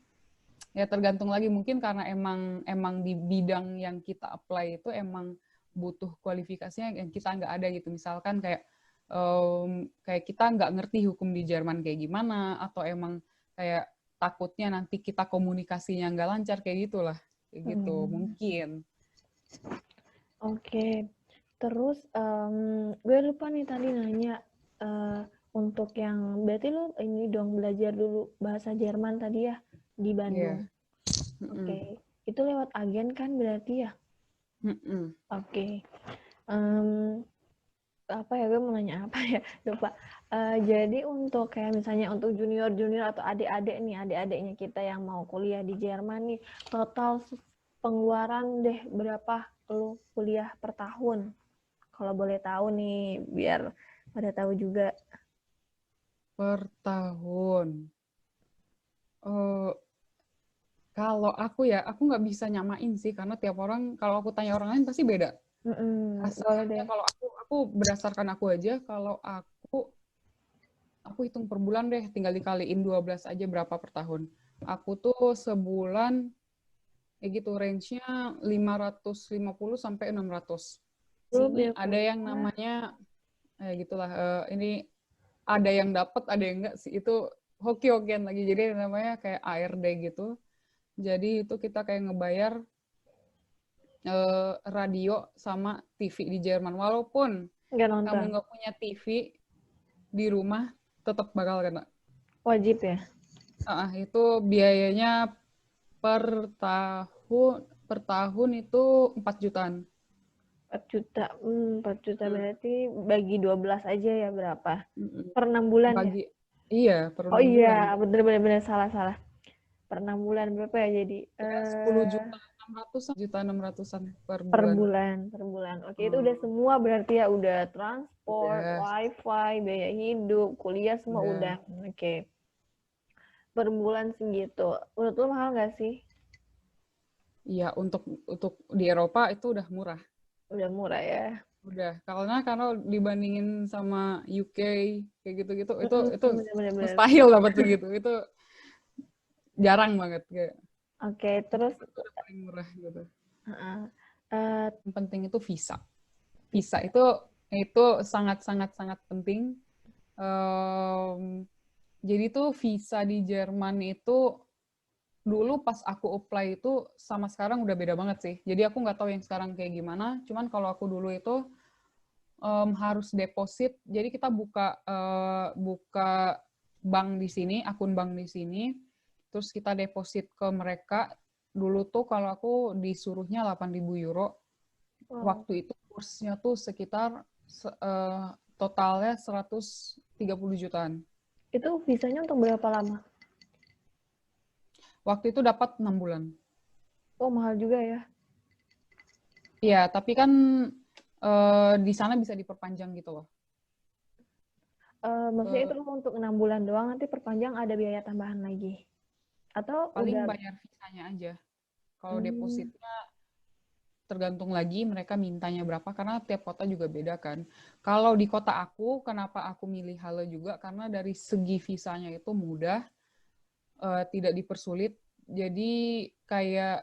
S1: ya tergantung lagi, mungkin karena emang di bidang yang kita apply itu emang butuh kualifikasinya yang kita nggak ada gitu. Misalkan kayak kita nggak ngerti hukum di Jerman kayak gimana, atau emang kayak takutnya nanti kita komunikasinya nggak lancar kayak gitulah, kayak gitu mungkin.
S2: Terus gue lupa nih tadi nanya untuk yang berarti lu ini dong belajar dulu bahasa Jerman tadi ya di Bandung. Itu lewat agen kan berarti ya? Apa ya, gue mau nanya apa ya, lupa. Jadi untuk kayak misalnya untuk junior atau adik-adiknya kita yang mau kuliah di Jerman nih, total pengeluaran deh berapa lu kuliah per tahun? Kalau boleh tahu nih, biar pada tahu juga.
S1: Per tahun. Eh, Kalau aku nggak bisa nyamain sih, karena tiap orang, kalau aku tanya orang lain pasti beda.
S2: Boleh
S1: Kasarnya
S2: deh.
S1: kalau aku berdasarkan aku aja, kalau aku hitung per bulan deh, tinggal dikaliin 12 aja berapa per tahun. Aku tuh sebulan, kayak gitu, range-nya 550 sampai 600.
S2: Lu
S1: Sini
S2: biaya
S1: ada yang
S2: kuliah.
S1: namanya, gitulah, ini ada yang dapat, ada yang enggak sih. Itu hoki-hokian lagi. Jadi namanya kayak ARD gitu. Jadi itu kita kayak ngebayar radio sama TV di Jerman. Walaupun
S2: Nggak
S1: kamu
S2: nonton.
S1: nggak punya TV di rumah, tetap bakal kena.
S2: Wajib ya?
S1: Itu biayanya per per tahun itu 4 jutaan.
S2: 4 juta. 4 juta
S1: Hmm.
S2: berarti bagi 12 aja ya berapa?
S1: Mm-mm.
S2: Per 6 bulan ya?
S1: Bagi Iya, per
S2: Oh
S1: 6
S2: iya,
S1: bulan.
S2: bener-bener salah. Per 6 bulan berapa ya jadi?
S1: Ya, 10 juta 600 juta 600-an per
S2: Per
S1: bulan.
S2: bulan, per bulan. Oke, itu udah
S1: Hmm.
S2: semua berarti ya, udah transport,
S1: Udah,
S2: wifi, biaya hidup, kuliah semua udah.
S1: udah.
S2: Oke, per bulan segitu. Menurut lu mahal nggak sih?
S1: Iya, untuk di Eropa itu udah murah.
S2: Udah murah ya.
S1: Udah. Karena dibandingin sama UK kayak gitu-gitu, itu
S2: Bener-bener.
S1: mustahil dapat begitu. Itu jarang banget kayak.
S2: Oke,
S1: Di
S2: terus
S1: Jerman tuh udah paling murah gitu.
S2: uh, uh,
S1: Yang penting itu visa. Visa
S2: bisa.
S1: itu sangat sangat sangat penting. Jadi tuh visa di Jerman itu dulu pas aku apply itu sama sekarang udah beda banget sih. Jadi aku nggak tahu yang sekarang kayak gimana. Cuman kalau aku dulu itu harus deposit. Jadi kita buka bank di sini, akun bank di sini. Terus kita deposit ke mereka. Dulu tuh kalau aku disuruhnya 8.000 euro.
S2: Wow.
S1: Waktu itu kursnya tuh sekitar totalnya 130 jutaan.
S2: Itu visanya untuk berapa lama?
S1: Waktu itu dapat 6 bulan.
S2: Oh, mahal juga ya.
S1: Iya, tapi kan di sana bisa diperpanjang gitu loh.
S2: Maksudnya itu
S1: Ke,
S2: untuk 6 bulan doang, nanti perpanjang ada biaya tambahan lagi? Atau
S1: paling
S2: udah...
S1: bayar visanya aja. Kalau
S2: Hmm,
S1: depositnya tergantung lagi mereka mintanya berapa, karena tiap kota juga beda kan. Kalau di kota aku, kenapa aku milih Halle juga? Karena dari segi visanya itu mudah, tidak dipersulit. Jadi kayak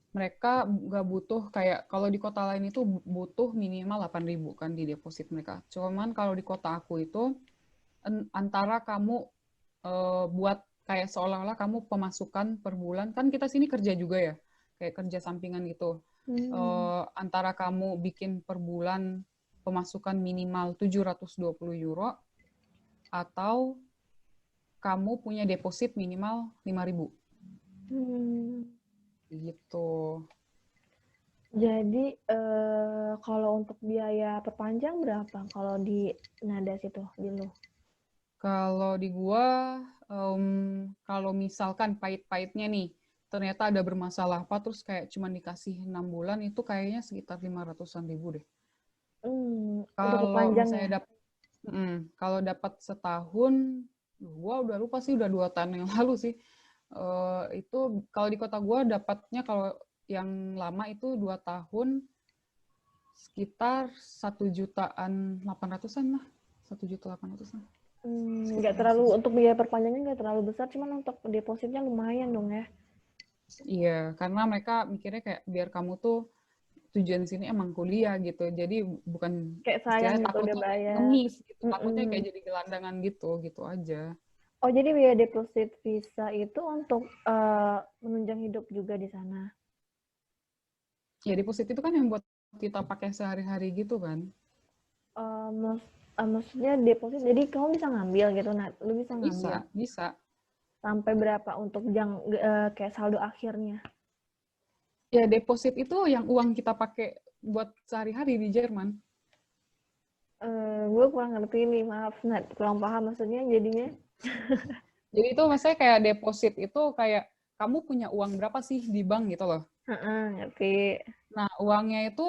S1: mereka nggak butuh kayak kalau di kota lain itu butuh minimal 8.000 kan di deposit mereka. Cuman kalau di kota aku itu antara kamu buat kayak seolah-olah kamu pemasukan per bulan, kan kita sini kerja juga ya, kayak kerja sampingan gitu.
S2: hmm,
S1: Antara kamu bikin per bulan pemasukan minimal 720 euro atau kamu punya deposit minimal 5.000
S2: hmm.
S1: gitu.
S2: Jadi kalau untuk biaya perpanjang berapa? Kalau di Nadas itu di lu?
S1: Kalau di gua, kalau misalkan pahit-pahitnya nih, ternyata ada bermasalah apa, terus kayak cuma dikasih 6 bulan, itu kayaknya sekitar 500-an ribu deh.
S2: Untuk
S1: Kalau
S2: perpanjangnya.
S1: misalnya kalau dapat setahun, gua udah lupa sih, udah 2 tahun yang lalu sih. Itu kalau di kota gua dapatnya kalau yang lama itu 2 tahun sekitar 1.800.000-an lah, 1.800.000-an.
S2: Nggak
S1: Sekitaran
S2: terlalu,
S1: segitu.
S2: untuk biaya perpanjangnya nggak terlalu besar, cuman untuk depositnya lumayan dong ya.
S1: Iya, karena mereka mikirnya kayak biar kamu tuh tujuan sini emang kuliah gitu. Jadi bukan
S2: Kayak sayang
S1: istilahnya
S2: gitu udah
S1: takutnya
S2: bayar.
S1: ngemis gitu. Takutnya kayak
S2: Mm-mm.
S1: jadi gelandangan gitu aja.
S2: Oh, jadi biaya deposit visa itu untuk menunjang hidup juga di sana.
S1: Ya deposit itu kan yang buat kita pakai sehari-hari gitu kan.
S2: Maksudnya deposit, jadi kamu bisa ngambil gitu, nah, lu bisa ngambil
S1: Bisa, bisa.
S2: sampai berapa untuk kayak saldo akhirnya?
S1: Ya deposit itu yang uang kita pakai buat sehari-hari di Jerman.
S2: Gue kurang ngerti nih, maaf, Nat, kurang paham maksudnya jadinya.
S1: Jadi itu maksudnya kayak deposit itu kayak kamu punya uang berapa sih di bank gitu loh.
S2: Heeh, ngerti.
S1: Nah, uangnya itu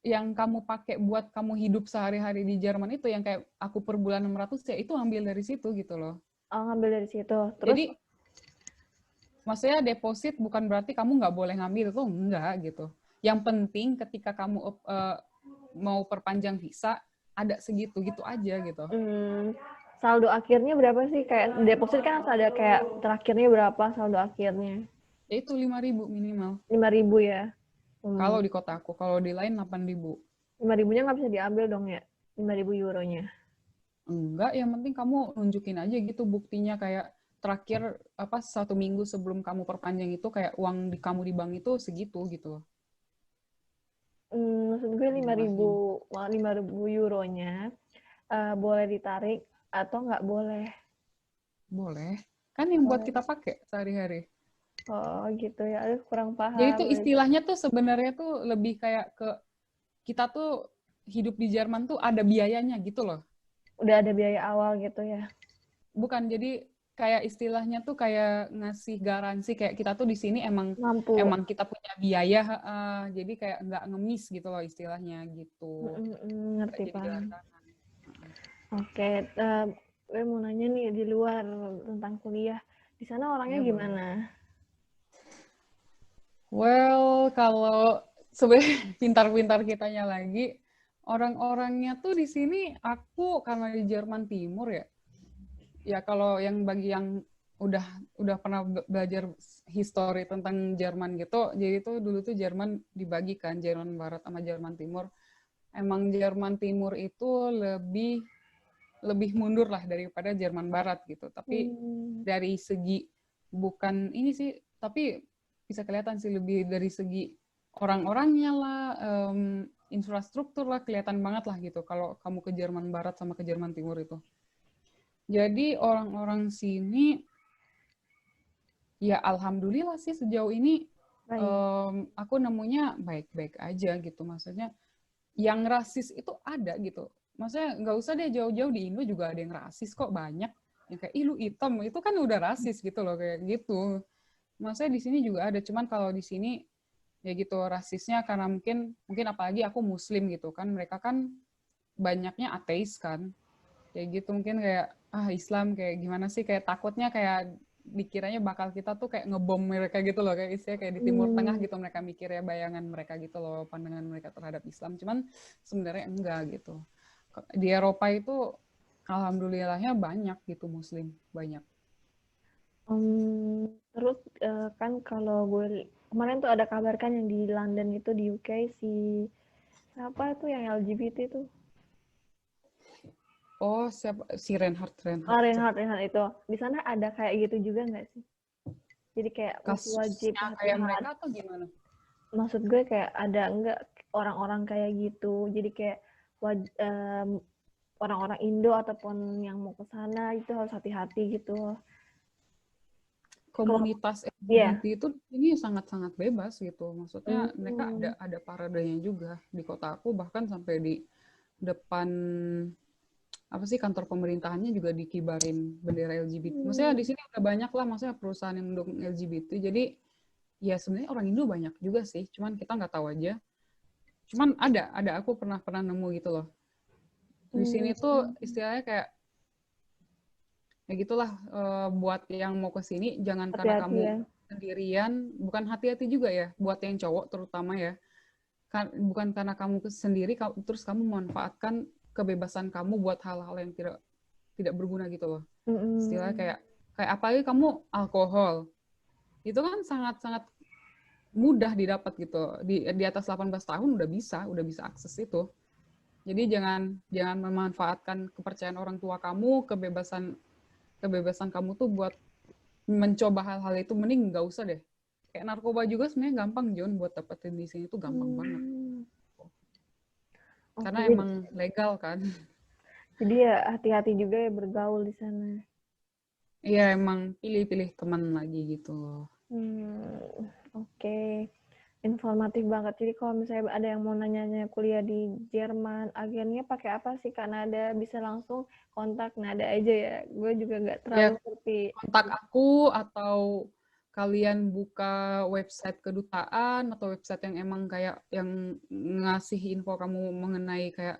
S1: yang kamu pakai buat kamu hidup sehari-hari di Jerman itu yang kayak aku per bulan 600 ya itu ambil dari situ gitu loh.
S2: Oh, ngambil dari situ. Terus
S1: Jadi maksudnya deposit bukan berarti kamu nggak boleh ngambil tuh enggak gitu. Yang penting ketika kamu mau perpanjang visa ada segitu gitu aja gitu.
S2: saldo akhirnya berapa sih? Kayak deposit kan harus ada kayak terakhirnya berapa saldo akhirnya?
S1: Ya itu 5.000 minimal.
S2: 5.000 ya.
S1: Kalau di kotaku, kalau di lain 8.000.
S2: 5.000-nya nggak bisa diambil dong ya? 5.000 euronya.
S1: Enggak, yang penting kamu nunjukin aja gitu buktinya kayak terakhir apa 1 minggu sebelum kamu perpanjang itu kayak uang di kamu di bank itu segitu gitu loh.
S2: Maksud gue 5.000
S1: Jumlahnya.
S2: 5.000 euronya boleh ditarik atau nggak boleh?
S1: Boleh. Kan yang buat
S2: Boleh.
S1: kita pakai sehari-hari.
S2: Oh gitu ya, aduh kurang
S1: Jadi
S2: paham.
S1: tuh istilahnya tuh sebenarnya tuh lebih kayak ke kita tuh hidup di Jerman tuh ada biayanya gitu loh.
S2: Udah ada biaya awal gitu ya?
S1: Bukan, jadi kayak istilahnya tuh kayak ngasih garansi kayak kita tuh di sini emang
S2: Mampu.
S1: kita punya biaya, jadi kayak nggak ngemis gitu loh istilahnya gitu. Nggak
S2: Ngerti,
S1: jadi
S2: paham.
S1: gelandangan.
S2: Oke, gue mau nanya nih di luar tentang kuliah. Di sana orangnya
S1: Ya boleh.
S2: gimana?
S1: Well, kalau sebenarnya pintar-pintar kitanya lagi, orang-orangnya tuh di sini aku karena di Jerman Timur ya. Ya kalau yang bagi yang udah pernah belajar histori tentang Jerman gitu, jadi itu dulu tuh Jerman dibagikan Jerman Barat sama Jerman Timur. Emang Jerman Timur itu lebih mundur lah daripada Jerman Barat gitu. Tapi dari segi bukan ini sih, tapi bisa kelihatan sih lebih dari segi orang-orangnya lah, infrastruktur lah kelihatan banget lah gitu. Kalau kamu ke Jerman Barat sama ke Jerman Timur itu. Jadi orang-orang sini ya alhamdulillah sih sejauh ini aku nemunya baik-baik aja gitu. Maksudnya yang rasis itu ada gitu. Maksudnya nggak usah deh jauh-jauh di Indo juga ada yang rasis kok banyak. Yang kayak ih lu hitam itu kan udah rasis gitu loh kayak gitu. Maksudnya di sini juga ada, cuman kalau di sini ya gitu rasisnya karena mungkin apalagi aku Muslim gitu kan mereka kan banyaknya ateis kan kayak gitu mungkin kayak Islam kayak gimana sih kayak takutnya kayak dikiranya bakal kita tuh kayak ngebom mereka gitu loh kayak istilahnya kayak di Timur Tengah gitu mereka mikir ya bayangan mereka gitu loh pandangan mereka terhadap Islam cuman sebenarnya enggak gitu di Eropa itu alhamdulillahnya banyak gitu Muslim banyak.
S2: Terus kan kalau gue kemarin tuh ada kabar kan yang di London itu di UK siapa tuh yang LGBT tuh?
S1: Oh siapa si Reinhard
S2: Oh,
S1: Reinhard
S2: Reinhard itu. Di sana ada kayak gitu juga nggak sih? Jadi kayak wajib
S1: kasusnya kayak
S2: latihan.
S1: mereka atau gimana?
S2: Maksud gue kayak ada nggak orang-orang kayak gitu? Jadi kayak orang-orang Indo ataupun yang mau ke sana itu harus hati-hati gitu. Kalau
S1: Komunitas
S2: iya.
S1: LGBT itu ini sangat-sangat bebas gitu. Maksudnya mereka
S2: Hmm.
S1: ada paradenya juga di kota aku bahkan sampai di depan apa sih kantor pemerintahannya juga dikibarin bendera LGBT. Maksudnya di sini udah banyak lah maksudnya perusahaan yang mendukung LGBT. Jadi ya sebenarnya orang Indo banyak juga sih, cuman kita nggak tahu aja. Cuman ada aku pernah nemu gitu loh. Di sini tuh istilahnya kayak ya gitulah buat yang mau ke sini jangan karena
S2: Hati-hati
S1: kamu
S2: ya.
S1: sendirian, bukan hati-hati juga ya buat yang cowok terutama ya. Bukan karena kamu sendiri terus kamu memanfaatkan kebebasan kamu buat hal-hal yang tidak tidak berguna gitu loh. Istilahnya kayak apalagi kamu alkohol. Itu kan sangat-sangat mudah didapat gitu. Di atas 18 tahun udah bisa akses itu. Jadi jangan jangan memanfaatkan kepercayaan orang tua kamu, kebebasan kamu tuh buat mencoba hal-hal itu mending nggak usah deh. Kayak narkoba juga sebenarnya gampang John buat dapetin di sini tuh gampang banget. Karena
S2: Oke,
S1: emang legal kan.
S2: jadi ya hati-hati juga ya bergaul di sana.
S1: Iya emang pilih-pilih teman lagi gitu loh.
S2: Oke. Informatif banget. Jadi kalau misalnya ada yang mau nanya-nanya kuliah di Jerman, agennya pakai apa sih Kak Nada? Bisa langsung kontak Nada aja ya. Gue juga nggak
S1: Ya
S2: terlalu ngerti.
S1: kontak aku atau kalian buka website kedutaan atau website yang emang kayak yang ngasih info kamu mengenai kayak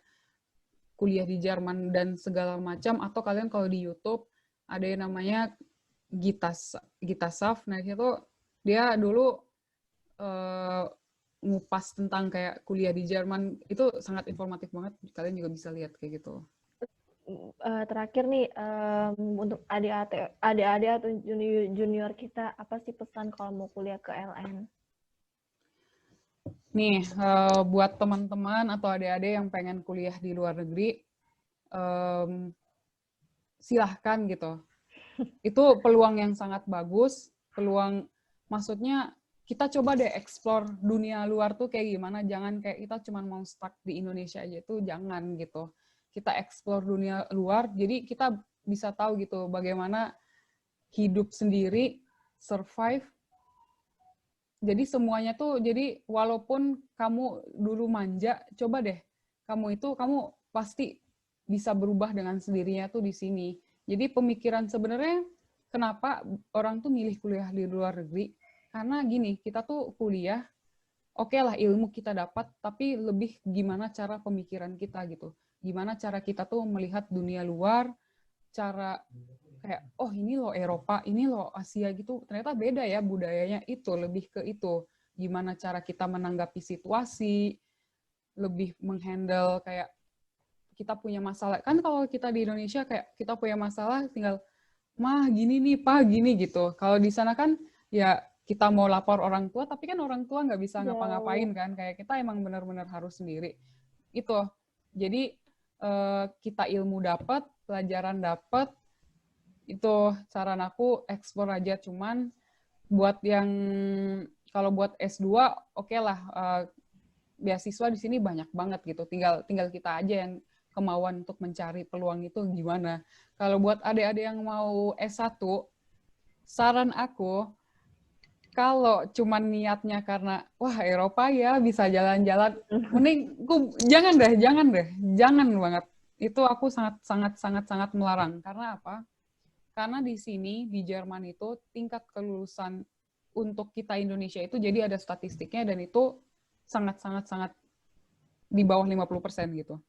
S1: kuliah di Jerman dan segala macam, atau kalian kalau di YouTube ada yang namanya Gitasaf. Nah, itu dia dulu eh, ngupas tentang kayak kuliah di Jerman, itu sangat informatif banget. Kalian juga bisa lihat kayak gitu.
S2: Terakhir nih, untuk adik-adik atau junior kita, apa sih pesan kalau mau kuliah ke LN?
S1: Nih, buat teman-teman atau adik-adik yang pengen kuliah di luar negeri, silahkan gitu. Itu peluang yang sangat bagus, peluang, maksudnya kita coba deh explore dunia luar tuh kayak gimana, jangan kayak kita cuma mau stuck di Indonesia aja, itu jangan gitu. Kita explore dunia luar, jadi kita bisa tahu gitu bagaimana hidup sendiri, survive. Jadi semuanya tuh, jadi walaupun kamu dulu manja, coba deh kamu pasti bisa berubah dengan sendirinya tuh di sini. Jadi pemikiran sebenarnya kenapa orang tuh milih kuliah di luar negeri? Karena gini, kita tuh kuliah, oke lah ilmu kita dapat, tapi lebih gimana cara pemikiran kita gitu. Gimana cara kita tuh melihat dunia luar, cara kayak, oh ini loh Eropa, ini loh Asia gitu, ternyata beda ya budayanya, itu lebih ke itu. Gimana cara kita menanggapi situasi, lebih menghandle kayak kita punya masalah. Kan kalau kita di Indonesia kayak kita punya masalah tinggal, mah gini nih, pak gini gitu. Kalau di sana kan ya kita mau lapor orang tua, tapi kan orang tua nggak bisa ngapa-ngapain
S2: Jauh.
S1: kan. Kayak kita emang benar-benar harus sendiri. Itu. Jadi kita ilmu dapat, pelajaran dapat, itu saran aku eksplor aja. Cuman buat yang kalau buat S2 oke lah, beasiswa di sini banyak banget gitu, tinggal kita aja yang kemauan untuk mencari peluang itu gimana. Kalau buat adik-adik yang mau S1, saran aku kalau cuman niatnya karena wah Eropa ya bisa jalan-jalan, mending jangan banget. Itu aku sangat sangat sangat sangat melarang. Karena apa? Karena di sini, di Jerman itu, tingkat kelulusan untuk kita Indonesia itu jadi ada statistiknya dan itu sangat-sangat-sangat di bawah 50% gitu.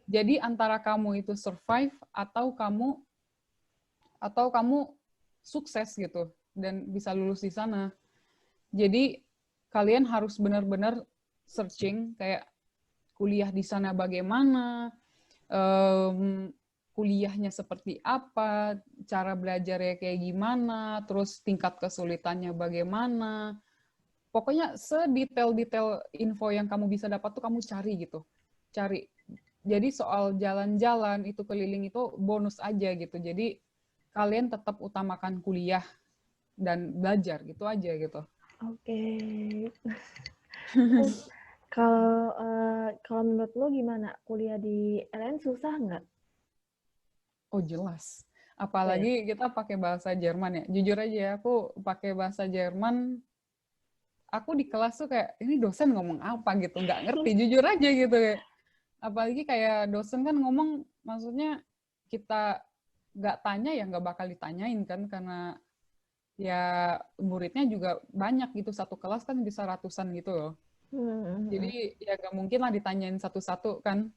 S1: Jadi antara kamu itu survive atau kamu sukses gitu dan bisa lulus di sana. Jadi kalian harus benar-benar searching kayak kuliah di sana bagaimana, kuliahnya seperti apa, cara belajarnya kayak gimana, terus tingkat kesulitannya bagaimana. Pokoknya sedetail-detail info yang kamu bisa dapat tuh kamu cari gitu. Cari. Jadi soal jalan-jalan itu keliling itu bonus aja gitu. Jadi kalian tetap utamakan kuliah dan belajar gitu aja gitu.
S2: Oke. Terus kalau menurut lo gimana? Kuliah di LN susah nggak?
S1: Oh jelas.
S2: Oh ya.
S1: Apalagi kita pakai bahasa Jerman ya. Jujur aja ya, aku pakai bahasa Jerman, aku di kelas tuh kayak, ini dosen ngomong apa gitu, nggak ngerti, jujur aja gitu. Apalagi kayak dosen kan ngomong, maksudnya kita nggak tanya ya nggak bakal ditanyain kan, karena ya muridnya juga banyak gitu, satu kelas kan bisa ratusan gitu loh. Jadi ya nggak mungkin lah ditanyain satu-satu kan.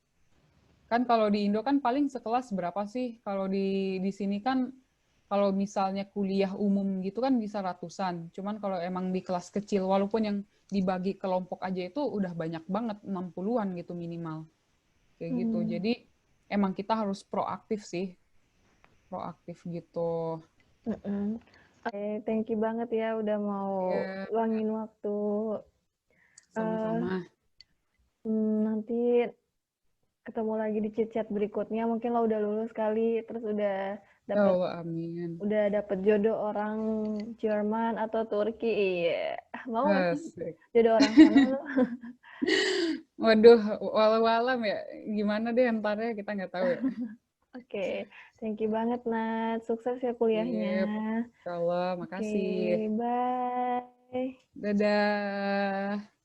S1: Kan kalau di Indo kan paling sekelas berapa sih? Kalau di sini kan kalau misalnya kuliah umum gitu kan bisa ratusan. Cuman kalau emang di kelas kecil walaupun yang dibagi kelompok aja itu udah banyak banget, 60-an gitu minimal. Kayak gitu. Jadi emang kita harus proaktif sih. Proaktif gitu.
S2: Oke, thank you banget ya udah mau
S1: Ya,
S2: luangin waktu.
S1: sama-sama.
S2: Nanti ketemu lagi di chat-chat berikutnya. Mungkin lo udah lulus kali, terus udah
S1: Ya
S2: dapat
S1: Allah, amin.
S2: jodoh orang Jerman atau Turki. Iya, mau nggak sih
S1: Asik.
S2: jodoh orang sana lo?
S1: Waduh, walau-walam ya. Gimana deh ntarnya kita nggak tahu ya.
S2: Oke, thank you banget Nat. Sukses ya kuliahnya.
S1: Sip. Insya Allah,
S2: Oke,
S1: makasih.
S2: bye.
S1: Dadah.